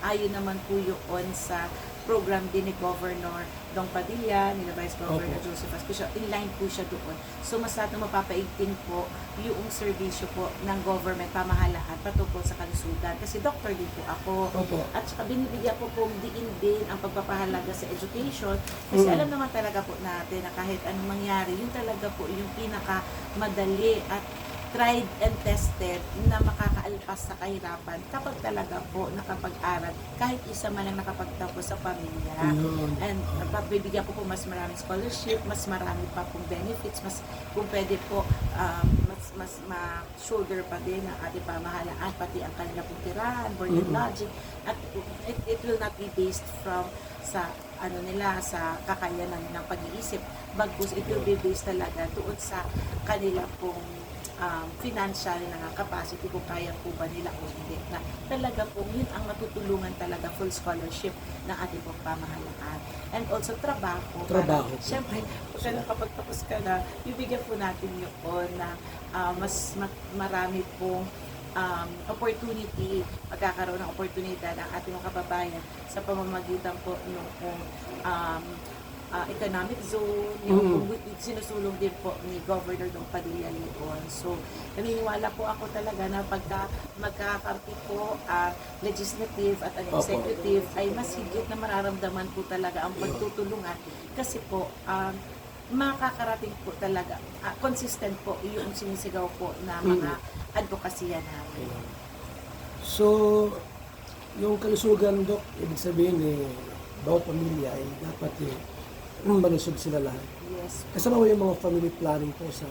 ayon naman po yun sa program din ni Governor Dong Padilla, ni Vice Governor Joseph Aspicio, inline po siya doon. So mas lahat na mapapaigting po yung serbisyo po ng government, pamahalaan, patungkol sa kalusugan. Kasi doctor din po ako. At saka binibigyan ko pong diin din ang pagpapahalaga sa education. Kasi alam naman talaga po natin na kahit anong mangyari, yun talaga po yung pinakamadali at tried and tested na makakaalpas sa kahirapan kapag talaga po nakapag-aral, kahit isa man lang nakapagtapos sa pamilya. And bibigyan ko po mas maraming scholarship, mas marami pa pong benefits, mas kung pwede po mas ma-shoulder pa din ang ating pamahalaan, pati ang kanila pong tirahan, board and lodging, at it will not be based from sa sa kakayanan ng pag-iisip, bagkus it will be based talaga doon sa kanila pong financial na capacity, kung kaya po ba nila o hindi, na talaga po yun ang matutulungan talaga, full scholarship ng ating pong pamahalaan. And also trabaho. Siyempre, kapag tapos ka na, bibigyan po natin yun na mas marami pong opportunity, magkakaroon ng oportunidad ng ating mga kababayan sa pamamagitan po ng economic zone, yung sinusulong din po ni Governor Dong Padilla Leon. So, naniniwala po ako talaga na pagka magkakampi po ang legislative at ang executive, ay mas higit na mararamdaman po talaga ang pagtutulungan. Kasi po, makakarating po talaga, consistent po yung sinisigaw po na mga advokasya namin. So, yung kalusugan, Dok, ibig sabihin bawat pamilya ay dapat malusog sila lahat. Yes. Kasama mo yung mga family planning po sa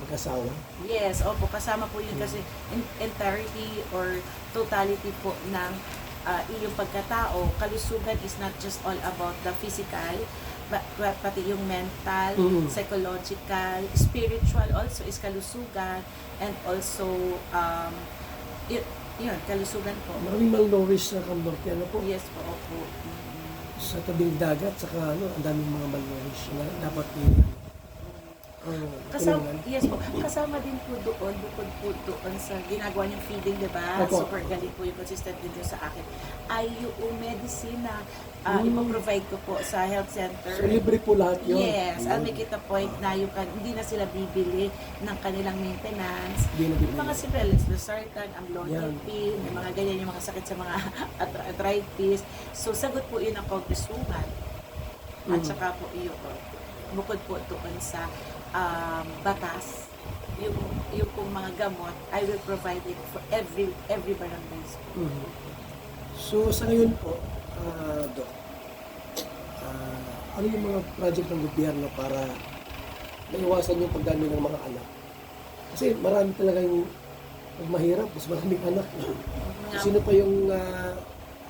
mag-asawa? Yes, opo, kasama po yun kasi entirety or totality po ng iyong pagkatao. Kalusugan is not just all about the physical, but pati yung mental, psychological, spiritual also is kalusugan, and also yun, kalusugan po. Maraming malnourished na kamorte, po? Yes po, opo. Sa tabing dagat, saka ang daming mga malnourished na dapat Yes po, kasama din po doon, bukod po doon sa ginagawa niyong feeding, di ba? Super galing po yung consistent din sa akin. Ay yung medicine na ipoprovide ko po sa health center. So libre po lahat yun? Yes, I'll make it a point na hindi na sila bibili ng kanilang maintenance. Yung mga simple, losartan, amlodipine, yung mga ganyan, yung mga sakit sa mga arthritis. So sagot po yun ang congresswoman. At saka po yun, bukod po doon sa batas, yung pong mga gamot, I will provide it for every barangay. So sa ngayon po, Doc, ano yung mga project ng gobyerno para maiwasan yung pagdami ng mga anak? Kasi marami talaga yung pag mahirap, mas maraming anak. Sino pa yung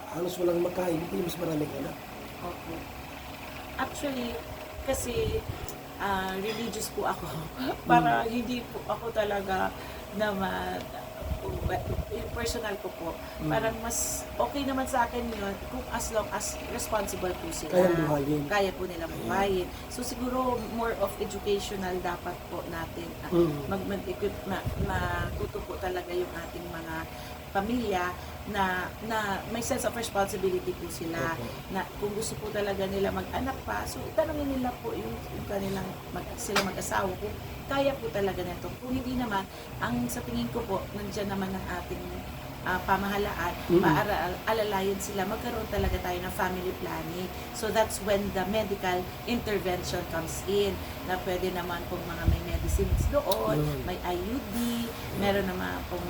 halos walang makain, hindi mas maraming anak? Okay. Actually, kasi religious po ako. Para hindi po ako talaga naman, yung personal ko po, parang mas okay naman sa akin yun kung as long as responsible po sila. Kaya po nila buhayin. So siguro more of educational dapat po natin matuto po talaga yung ating mga pamilya na may sense of responsibility po sila, na kung gusto po talaga nila mag-anak pa, so tanongin nila po yung kanilang sila mag-asawa kung kaya po talaga nito. Kung hindi naman, ang sa tingin ko po, nandiyan naman ang ating pamahalaan, alalayan sila, magkaroon talaga tayo ng family planning. So that's when the medical intervention comes in, na pwede naman pong mga may medicines doon, may IUD, meron naman pong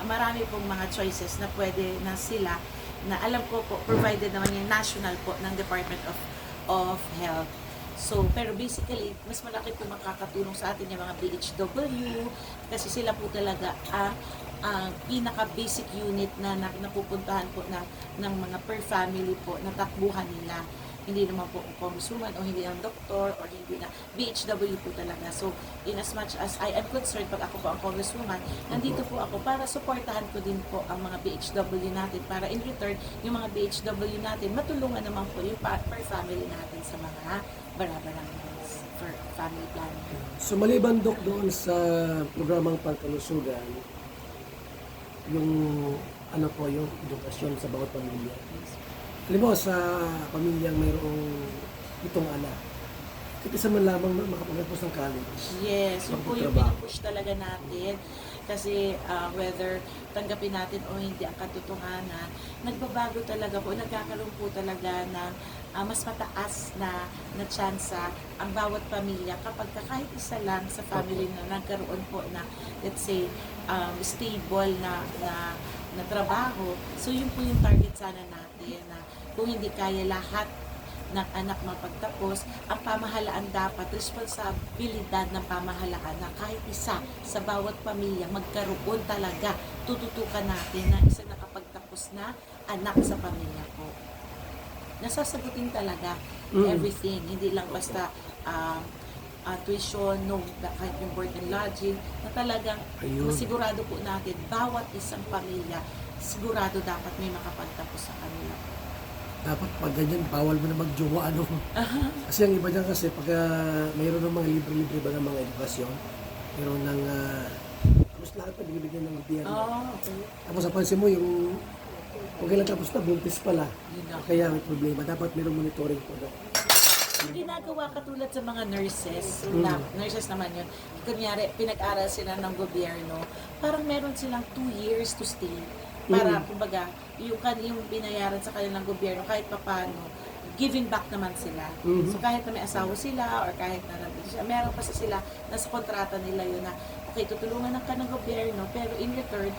marami pong mga choices na pwede na sila, na alam ko po, provided naman yung national po ng Department of Health. So, pero basically, mas malaki po makakatulong sa atin yung mga BHW, kasi sila po talaga ang pinaka-basic unit na napupuntahan po ng mga per family po na takbuhan nila. Hindi naman po congresswoman o hindi ang doktor o hindi na BHW po talaga. So, in as much as I am concerned, pag ako po ang congresswoman, nandito po ako para supportahan ko din po ang mga BHW natin, para in return, yung mga BHW natin, matulungan naman po yung per family natin sa mga barabarangs for family planning. So, maliban, Dok, doon sa programang pangkalusugan, yung ano po yung edukasyon sa bawat pamilya. Halimbawa sa pamilyang mayroong 7 anak, kahit isa man lamang na makapagtapos ng college. Yes, yun po yung Magtatrabaho. pinupush talaga natin. Kasi whether tanggapin natin o hindi ang katotohanan, nagbabago talaga po, nagkakaroon po talaga ng mas mataas na tsansa ang bawat pamilya kapag kahit isa lang sa family na nagkaroon po na, let's say, stable na trabaho. So yun po yung target sana natin na kung hindi kaya lahat ng anak mapagtapos, ang pamahalaan dapat, responsibilidad ng pamahalaan na kahit isa sa bawat pamilya magkaroon talaga, tututukan natin na isang nakapagtapos na anak sa pamilya ko. Nasasagutin talaga everything, hindi lang basta tuition, no, kahit yung board and lodging, na talagang Ayun. masigurado po natin, bawat isang pamilya, sigurado dapat may makapagtapos sa kanila. Dapat pag ganyan, bawal mo na magjowa, ano. Kasi ang iba dyan kasi, pag mayroon ng mga libre-libre ba ng mga edukasyon, mayroon ng, tapos lahat na binibigyan ng gobyerno. Okay. Tapos napansin mo yung, kung kailan tapos na, buntis pala. Yun na. Kaya may problema. Dapat mayroong monitoring po. No? Ginagawa katulad sa mga nurses, nurses naman yun. Kunyari, pinag-aral sila ng gobyerno, parang meron silang 2 years to stay. Para, kumbaga, yung binayaran sa kanilang gobyerno, kahit papano, giving back naman sila. So kahit na may asawa sila, or kahit na nandito sila, meron kasi sila, nasa kontrata nila yun na, okay, tutulungan ka ng gobyerno, pero in return,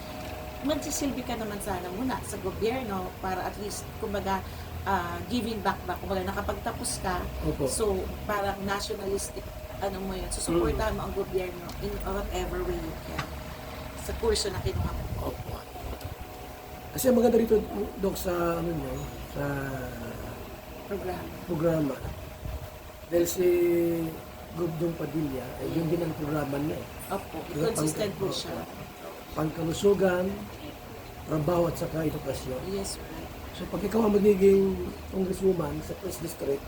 magsisilbi ka naman sana muna sa gobyerno para at least, kumbaga, giving back ba, kumbaga nakapagtapos ka, Opo. so parang nationalistic, ano mo yun, susuportahan mo ang gobyerno in whatever way you can sa kurso na kinuha mo. Opo. Kasi ang maganda rito, Dok, sa, ano nyo, sa programa. Dahil si Gubdong Padilla, ay yun din ang programa niya. Opo, consistent po siya. Pangkalusugan, trabaho at saka edukasyon. Yes, right. So pag ikaw ang magiging congresswoman sa First District,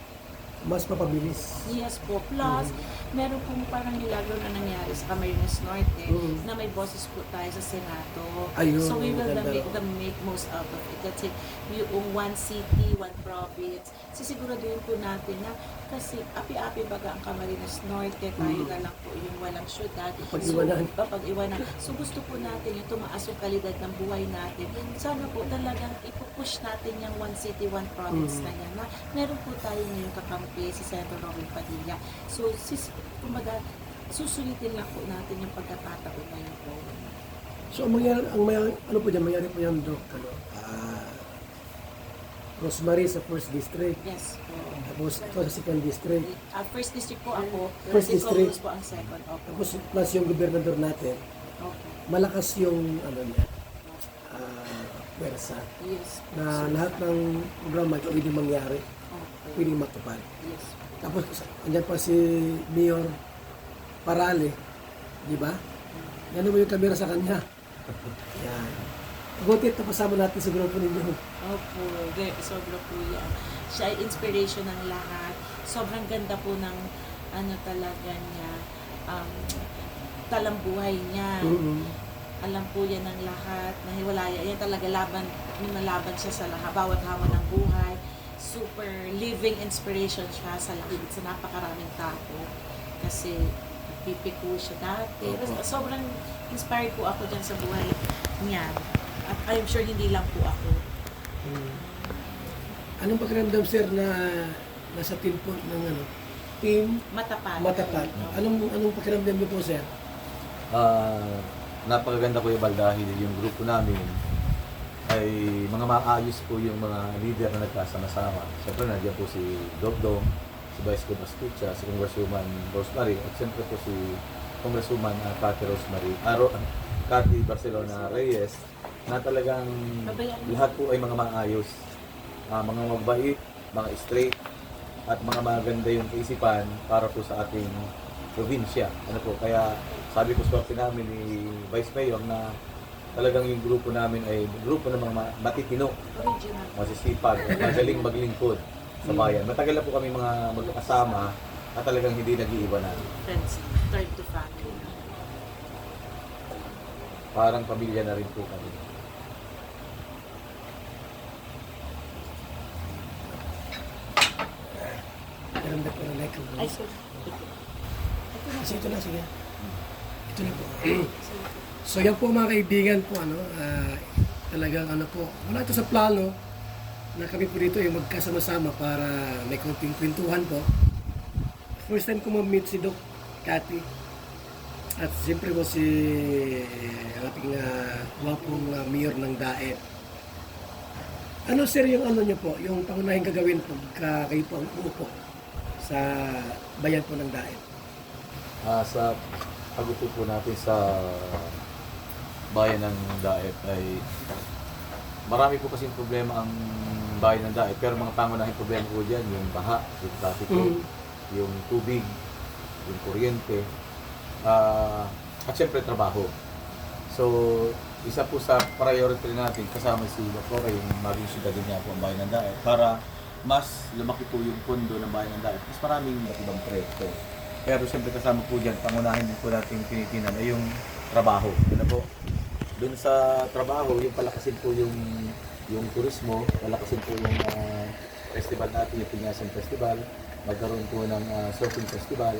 mas mapabilis. Yes po. Plus, meron pong parang milagro na nangyari sa Camarines Norte na may boses po tayo sa Senado. Ayun, So we will maganda. make most out of it. Kasi yung one city, one province, sisiguraduhin po natin na kasi api-api baga ang Camarines Norte, tayo na lang po yung walang syudad. Pag-iwanan. So, pag-iwanan. So gusto po natin yung tumaas yung kalidad ng buhay natin. Sana po talagang ipupush natin yung one city, one province na yan. Na meron po tayo ngayong kakampi, si Senator Robin Padilla. So, kumbaga, susulitin lang po natin yung pagkakataon na yun po. So ang mangyari, ano po dyan, mangyari po yan, Dok, ano, Rosemary sa First District, Yes po. tapos ito sa Second District, First district po ako. First si district. Congress po ang second. Opo. tapos plus yung gobernador natin, Okay. malakas yung, ano niya, pwersa, Yes po. na lahat ng programa ay pwedeng mangyari, Okay. pwedeng matupad. Yes. Tapos, andyan pa si Mayor Parale, di ba? Yan mo yung kamera sa kanya. Yan. Buti at napasama natin sa grupo ninyo. Opo. Sobra po yan. Siya ay inspiration ng lahat. Sobrang ganda po ng ano talaga niya. Talambuhay niya. Alam po yan ng lahat. Nahiwalaya. Yan talaga minalaban siya sa lahat. Bawat hamon ng buhay. Super living inspiration siya sa lahat. Sa napakaraming tao. Kasi nagpipiko siya dati. Sobrang inspired po ako dyan sa buhay niya. At I'm sure hindi lang po ako. Anong pakiramdam, sir, na nasa team po ng ano? Team Matapat. Matapat. Anong pakiramdam niyo po, sir? Napakaganda ko yung dahil yung grupo namin ay mga maayos po yung mga leader na nagkasama-sama. Siyempre nandiyan po si Dogdong, si Vice Gov Astucha, si Congresswoman Rosemary, at siyempre po si Congresswoman Cathy Rosemary, Cathy Barcelona Reyes, na talagang lahat po ay mga maayos, mga mabait, mga straight, at mga maganda yung kaisipan para po sa ating probinsya. Ano po, kaya sabi ko swerte namin ni Vice Mayor na talagang yung grupo namin ay grupo ng mga matitino, Original. masisipag, magaling maglingkod sa bayan. Matagal na po kami mga magkakasama at talagang hindi nag-iiwanan. Friends. Third to family. Parang pamilya na rin po kami. maganda po ng like Ay, sir. Kasi ito na, sige. Ito na po. So yan po mga kaibigan po, talagang po, wala ito sa plano na kami po dito yung magkasama-sama para may konting kwentuhan po. First time ko ma-meet si Doc Cathy. At siyempre po si ating wapong mayor ng Daet. Ano sir yung niyo po, yung pangunahing gagawin pagka kayo po ang uupo sa bayan po ng Daet? Sa pag-upo po natin sa bayan ng Daet ay marami po kasing problema ang bayan ng Daet, pero mga pangunahing problema po dyan, yung baha, yung traffic, yung tubig, yung kuryente, at syempre trabaho. So, isa po sa priority natin kasama si Dr. yung maging syudadin niya po ang bayan ng Daet para mas lumaki po yung pondo ng bayan ng Daet. Mas maraming ibang proyekto. Pero siyempre kasama po dyan, pangunahin din po natin tinitinan ay yung trabaho. Yun po. Doon sa trabaho, yung palakasin po yung turismo, palakasin po yung festival natin, yung Pinyasan Festival, magkaroon po ng surfing festival,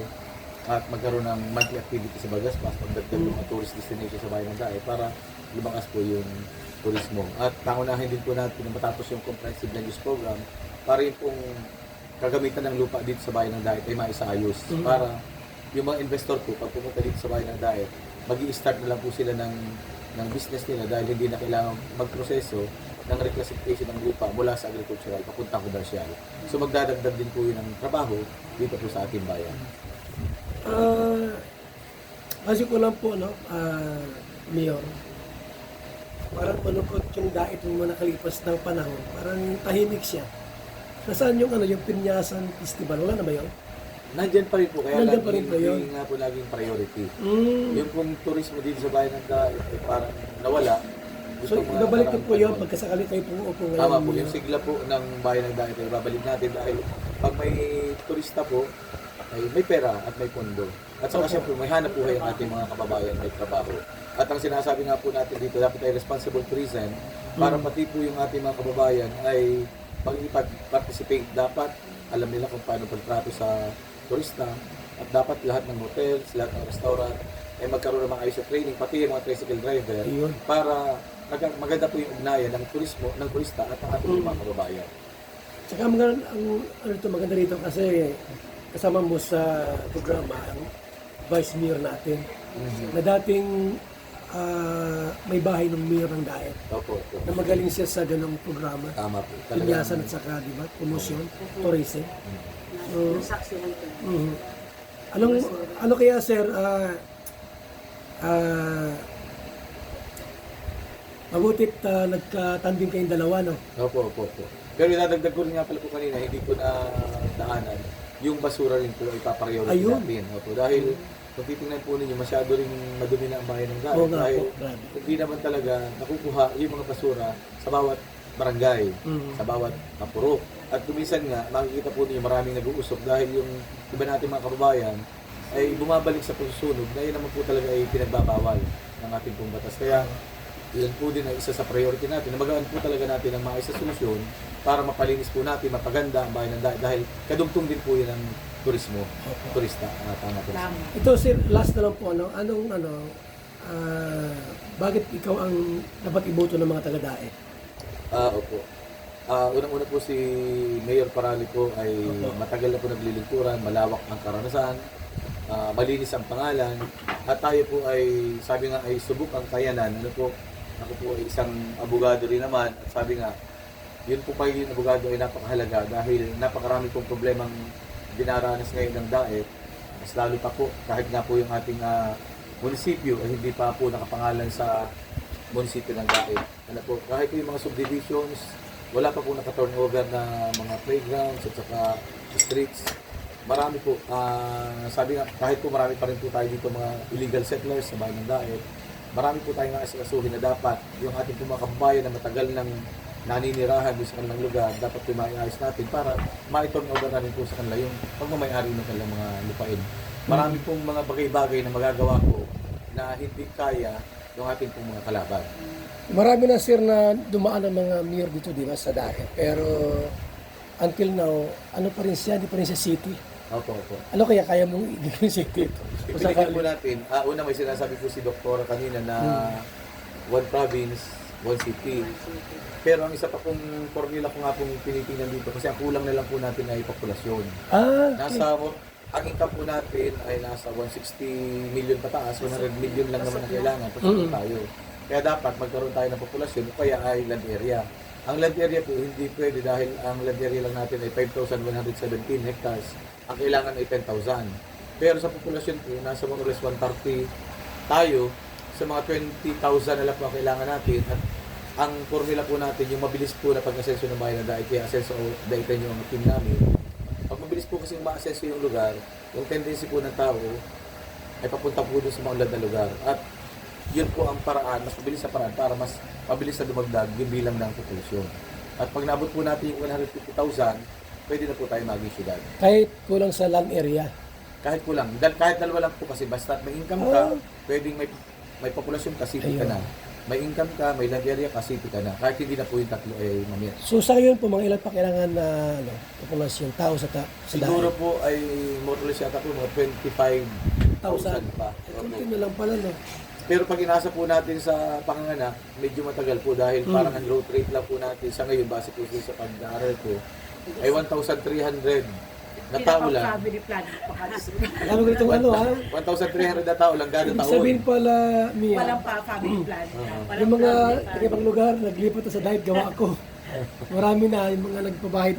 at magkaroon ng monthly activity sa Bagaspas, pagdagdag ng mga tourist destination sa bayan ng Daet para lumakas po yung turismo. At pangunahin din po natin na matapos yung comprehensive land use program para yung pong kagamitan ng lupa dito sa bayan ng Daet ay maisaayos para yung mga investor po pag pumunta dito sa bayan ng Daet, mag-i-start na lang po sila ng business nila dahil hindi na kailangan magproseso ng reclassification ng lupa mula sa agricultural papuntang commercial. So magdadagdag din po yun ng trabaho dito po sa ating bayan. Kasi ko lang po, Mayor, parang malungkot yung Daet yung mga nakalipas ng panahon, parang tahimik siya. Nasaan yung yung Pinyasan Festival? Wala na ba yun? Nandyan pa rin po, kaya Nandyan pa rin po yun. nga po laging priority. Yung pong turismo dito sa bayan ng Daet ay parang nawala. So, ibabalik ko po yun pagkasakali kayo pumuupo ngayon. Tama po, yung sigla po ng bayan ng Daet ay babalik natin dahil pag may turista po, ay may pera at may pondo. At saka siyempre may hanap buhay ang ating mga kababayan, may trabaho. At ang sinasabi nga po natin dito, dapat ay responsible tourism para pati po yung ating mga kababayan ay pag-participate. Dapat alam nila kung paano pagtrato sa turista at dapat lahat ng hotels, lahat ng restaurant ay magkaroon ng mga ayos training, pati yung mga tricycle driver para maganda po yung ugnayan ng turismo, ng turista at ng ating mga kababayan. Tsaka maganda rito kasi kasama mo sa programa ang Vice Mayor natin na dating may bahay ng Mayor ng Daet. Opo. Na magaling siya sa ganong programa. Tama po. Pinyasan at saka, di ba? Promosyon, tourism. So, ano kaya, sir, mabutit nagkatandem kayong dalawa, no? Opo. Pero idadagdag ko rin nga pala po kanina, hindi ko na daanan. Yung basura rin po ay papriority natin. Opo, dahil kung titingnan po ninyo, masyado rin madumi na ang bayan ng Daet. Dahil hindi naman talaga nakukuha yung mga basura sa bawat barangay, sa bawat kapurok. At kuminsan nga, makikita po ninyo maraming nag-uusok dahil yung iba natin mga kababayan ay bumabalik sa pagsusunog na yun naman po talaga ay pinagbabawal ng ating pong batas. Kaya yun po din ang isa sa priority natin. Namagaan po talaga natin ang maayos na solusyon para mapalinis po natin, mapaganda ang bayan ng Daet dahil kadugtong din po yun ang turismo, turista. Tama. Ito sir, last na lang po, bakit ikaw ang dapat iboto ng mga taga-Daet? Opo. Unang-una po si Mayor Parali po ay matagal na po naglilingkuran, malawak ang karanasan, malinis ang pangalan, at tayo po ay, sabi nga ay subok ang kayanan. Ako po ay isang abogado rin naman, at sabi nga, yun po pa yung abogado ay napakahalaga dahil napakarami pong problemang dinaranas ngayon ng Daet. Mas lalo pa po, kahit nga po yung ating munisipyo ay hindi pa po nakapangalan sa munisipyo ng Daet. Kahit po yung mga subdivisions, wala pa po naka-turnover na mga playgrounds at saka streets. Marami po, sabi nga, kahit po marami pa rin po tayo dito mga illegal settlers sa bayan ng Daet, marami po tayong asikasuhin na dapat yung ating po mga kababayan na matagal ng naninirahan doon sa kanilang lugar, dapat po maiayos natin para ma-turn over na rin po sa kanila yung pagmamayari ng kanilang mga lupain. Marami pong mga bagay-bagay na magagawa ko na hindi kaya yung ating pong mga kalaban. Marami na sir na dumaan ang mga mayor dito, di ba, sa Daet. Pero until now, ano pa rin siya, di pa rin siya city. Opo, opo. Ano kaya mong i-gawin city? Pipilitin po natin, una may sinasabi po si Doktora kanina na one province, one city. Pero ang isa pa pong formula ko nga pong tinitingnan dito kasi ang kulang na lang po natin ay populasyon. Okay. Ang income po natin ay nasa 160 million pataas, 100 million lang naman ang kailangan para tayo. Kaya dapat magkaroon tayo ng populasyon o kaya ay land area. Ang land area po hindi pwede dahil ang land area lang natin ay 5,117 hectares. Ang kailangan ay 10,000. Pero sa populasyon po, nasa more or less 130 tayo. Sa mga 20,000 na lang po ang kailangan natin. At ang formula po natin, yung mabilis po na pag-asenso ng bayan na dahil kaya asenso o daitan yung team namin. Pag mabilis po kasi ma-asenso yung lugar, yung tendency po ng tao ay papunta po doon sa mga ulad na lugar. At yun po ang paraan, mas mabilis na paraan para mas mabilis na dumagdag yung bilang ng populasyon. At pag naabot po natin yung 150,000, pwede na po tayo maging syudad. Kahit kulang sa land area. Kahit kulang. Kahit dalawa lang po kasi basta may income ka, pwedeng may populasyon ka, city ka na. May income ka, may land area ka, city ka na. Kahit hindi na po yung tatlo ay mamit. So sa ngayon po, mga ilan pa kailangan na populasyon, tao sa Siguro dahil? po ay more or less yata po mga 25,000 pa. Kunti na lang pala, no? Pero pag inasa po natin sa panganganak, medyo matagal po dahil parang ang growth rate lang po natin sa ngayon, base po sa pag-aaral ko, ay 1,300 na tao lang. Family planning pa kasi. Alam mo ganitong ano, ha? 1,300 na tao lang kada Ibig taon. sabihin pala, Mia, Walang pa family planning. Walang yung mga family planning. ibang lugar, naglipat na sa diet, gawa ako. Marami na yung mga nagbabahid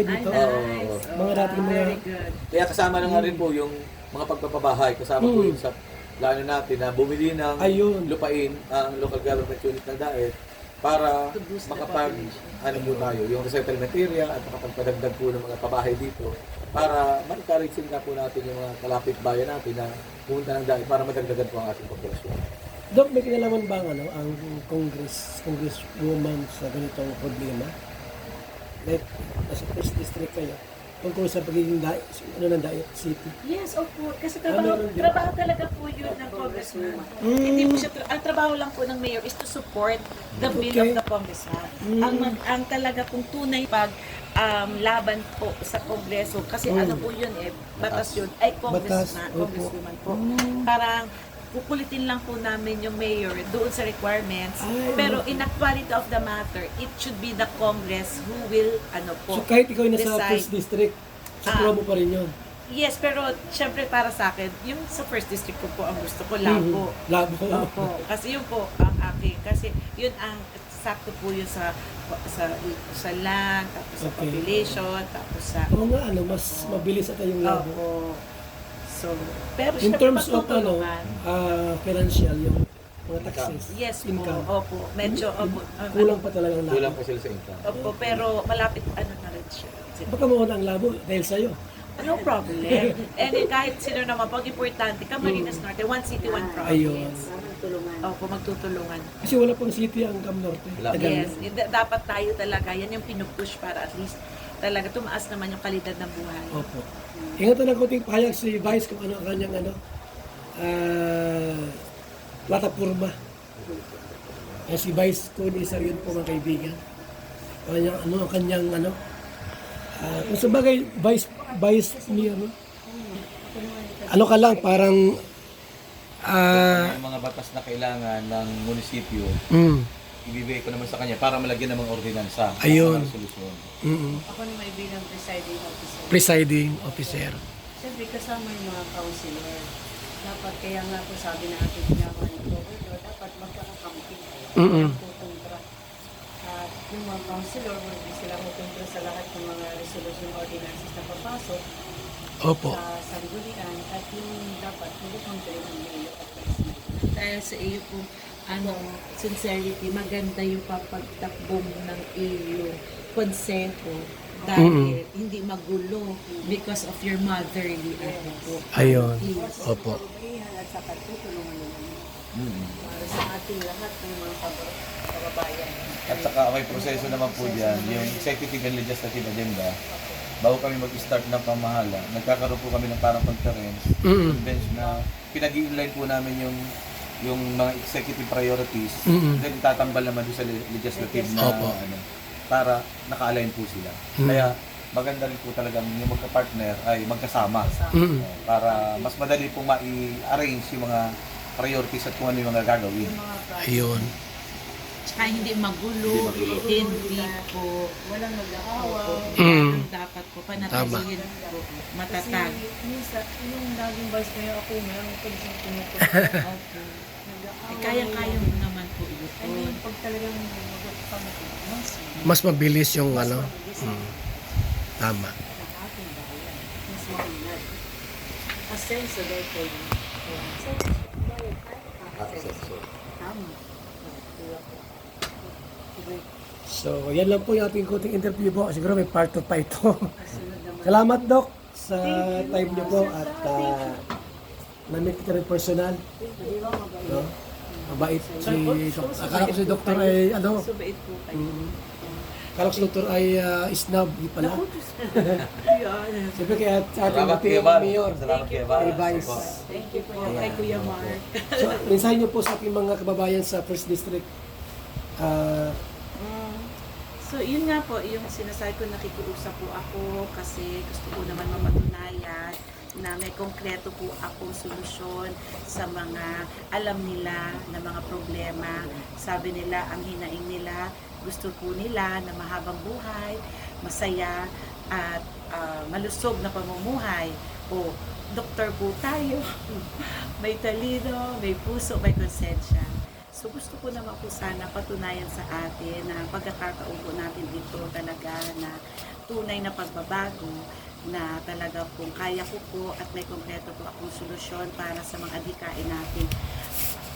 dito. Ay, nice. Mga dating mga... Very good. Kaya kasama na nga rin po yung mga pagpapabahay, kasama po yung sa plano natin na bumili ng Ayun. lupain ang local government unit ng DAET para To boost the makapag ano po tayo, yung resettlement area at makapagpadagdag po ng mga pabahay dito para ma-encourage din nga po natin yung mga kalapit bayan natin na pumunta ng DAET para madagdagan po ang ating populasyon. Dok, may kinalaman ba ang congresswoman sa ganitong problema? Like, nasa first district kayo, tungkol sa pagiging ng Daet City. Yes, opo. Kasi Ano yun? trabaho talaga po yun ng congressman. Hindi po siya, ang trabaho lang po ng mayor is to support the bill of the congressman. Ang talaga pong tunay pag laban po sa kongreso, kasi ano po yun batas yun, ay congressman, Batas, opo. congresswoman po. Parang kukulitin lang po namin yung mayor doon sa requirements. Pero in actuality of the matter, it should be the Congress who will, So kahit ikaw ay nasa decide. first district, sa promo pa rin yun. Yes, pero syempre para sa akin, yung sa first district ko po ang gusto ko, Labo. Labo. Opo. Kasi yun po ang aking, kasi yun ang sakto po yun sa land, tapos sa Okay. population, tapos sa... Oo nga, mas mabilis at yung labo. Opo. So, pero In syempre terms of pagtutulungan. financial, yung mga taxes, Yes po, income, opo. Medyo, opo. kulang pa talaga ang labo. Kulang pa sila sa income. Opo, pero malapit na rin siya. Baka mawala ang labo dahil sa'yo. No problem. And kahit sino naman, pag importante, Camarines Norte, one city, one Ayun. province. Opo, magtutulungan. Kasi wala pang city ang Cam Norte. Wala. Tagal. Yes, dapat tayo talaga, yan yung pinupush para at least talaga tumaas naman yung kalidad ng buhay. Opo. Ingatan ng konting pahayag si Vice kung ano ang kanyang plataforma. Si Vice Conisar yun po mga kaibigan. Ang kanyang kung sa bagay, Vice niya, ano ka lang, parang Yung mga batas na kailangan ng munisipyo, ibibigay ko naman sa kanya para malagyan ng mga ordinansa. Ayun. Mga resolusyon. Ako naman ay bilang presiding officer. Presiding officer. Siyempre kasama yung mga councilor. Dapat kaya nga po sabi na ating ginawa ni Governor, dapat magkakakampi kayo. Tutumbra. At yung mga councilor, hindi sila tutumbra sa lahat ng mga resolution ordinances na papasok Opo. sa sanggunian at yung dapat mukhang kayo ng mayor at president. Dahil sa iyo po, sincerity, maganda yung papagtakbo ng iyong konseho dahil hindi magulo because of your motherly po. Ayun. Yes. Opo. At saka tutulungan naman para sa ating lahat ng mga kababayan. At saka may proseso naman po dyan, yung executive and legislative agenda, bago kami mag-start ng pamahala, nagkakaroon po kami ng parang conference, convention na pinag-i-inline po namin yung mga executive priorities, then itatambal naman doon sa legislative na Opo. para naka-align po sila. Kaya maganda rin po talagang yung magka-partner ay magkasama. Mm. Para mas madali po ma-arrange yung mga priorities at kung ano yung mga gagawin. Yung mga project, Ayun. Tsaka hindi magulo, hindi po walang mag-aawa. Mm. dapat po panatilihin po matatag. Kasi minsan, yung laging vice mayor ako, meron pag sa pinupunta. Opo. Nag-aawa. Kaya-kaya mo naman po Ay, ito. ngayon, pag talagang mag-pamit, Mas mabilis yung ano. mabilis Mm. Tama. ang ating bayan. Mas maunad. Asenso daw po yun. Asenso. Tama. So, yan lang po yung ating kunting interview po. Siguro may part 2 pa ito. Kasunod naman. Salamat, Doc, sa time niyo po at na-meet kita rin personal. Di ba mabait? No? Mabait si Doc. Akala ko si Doktor ay ano, Subait po kayo. akala ko si Doktor ay snob, di pala. Yan. Siyempre kaya sa ating Salamat ating Kuya Bar. mayor. Salamat Kuya Bar. Kay Vice. Thank you po kay Kuya Mark. So, mensahe niyo po sa ating mga kababayan sa First District. So, yun nga po, yung sinasabi ko, nakikiusap po ako kasi gusto ko naman mapatunayan na may konkreto po akong solusyon sa mga alam nila na mga problema. Sabi nila, ang hinaing nila, gusto po nila na mahabang buhay, masaya, at malusog na pamumuhay. O, doktor po tayo, may talino, may puso, may konsensya. So gusto ko naman po sana patunayan sa atin na pagkakataon po natin dito talaga na tunay na pagbabago na talaga kung kaya ko po at may konkreto po akong solusyon para sa mga adhikain natin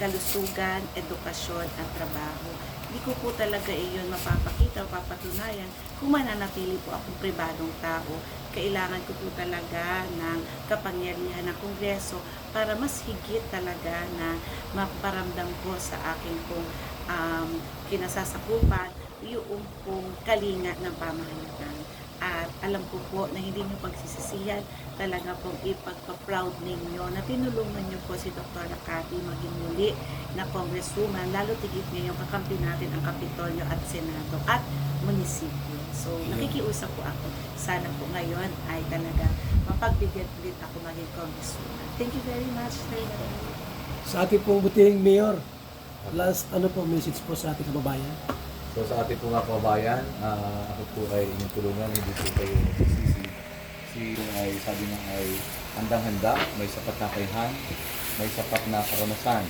kalusugan, edukasyon at trabaho. Hindi ko po talaga iyon mapapakita o papatunayan kung mananatili po akong pribadong tao. Kailangan ko po talaga ng kapangyarihan ng Kongreso para mas higit talaga na maparamdam ko sa aking pong kinasasakupan yung pong kalinga ng pamahalaan. At alam ko po na hindi nyo pagsisisihan, talaga pong ipagpa-proud ninyo na tinulungan nyo po si Dr. Nakati maging muli na congresswoman, lalo tigit ngayong kakampi natin ang Kapitolyo at Senado at munisipyo. So, nakikiusap po ako. Sana po ngayon ay talaga mapagbigyan ulit ako maging congresswoman. Thank you very much, Sir. Sa ating pong butihing mayor, last ano po message po sa ating kababayan? So sa ating po mga kababayan, ako po ay inyong tulungan, hindi po kayo nagsisisi. Si ay sabi niya ay handang-handa, may sapat na kayhan, may sapat na karanasan,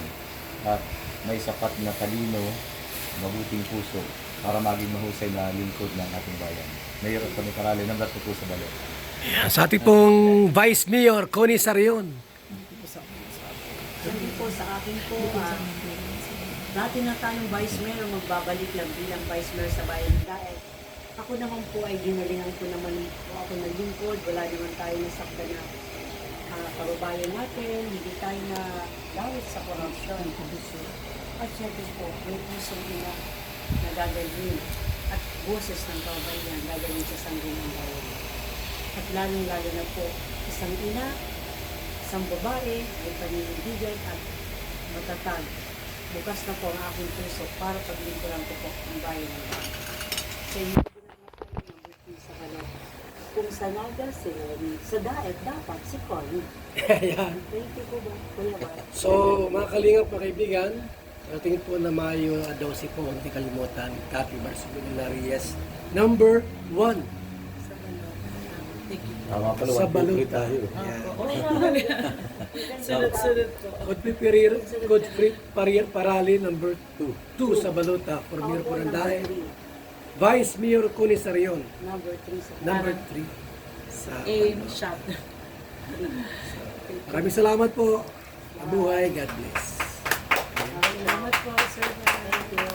at may sapat na talino, mabuting puso para maging mahusay na lingkod ng ating bayan. Mayor at kami karali, nandito po sa balot. Sa ating pong Vice Mayor, Connie Sarion. Sabi po sa akin po, dati na tayong vice mayor, magbabalik lang bilang vice mayor sa bayan ng Daet. Ako naman po ay ginalingan ko naman po ako naglingkod, wala naman tayo nasakta na kababayan natin, hindi tayo na dawit sa korupsyon. At syempre po, may pusong ina na gagalhin at boses ng kababayan gagalhin sa sangguniang bayan. At lalong-lalo na po, isang ina, isang babae, may paninindigan at matatag. Bukas na po ang aking puso para paglingkuran ko po ang bayan ng bayan. Sa inyo po naman mabuti sa kanila. Kung sa Naga, sa Daet, dapat si Connie. Ayan. Thank you po ba, Kuya Bar? So, mga kalingap na kaibigan, tingin po na Mayo 12 po, hindi kalimutan, Cathy Barcelona Reyes, number 1. Thank you. Tama pala, Sa 1, 2, 3 baluta. tayo. Sunod-sunod po. Godfrey Parali, number 2 sa Baluta, for Mayor po ng Daet. Vice Mayor Connie Sarion, Number 3 sa number 3 sa Aim shot. Maraming salamat po. Mabuhay, God bless. Salamat po, Sir. Thank you.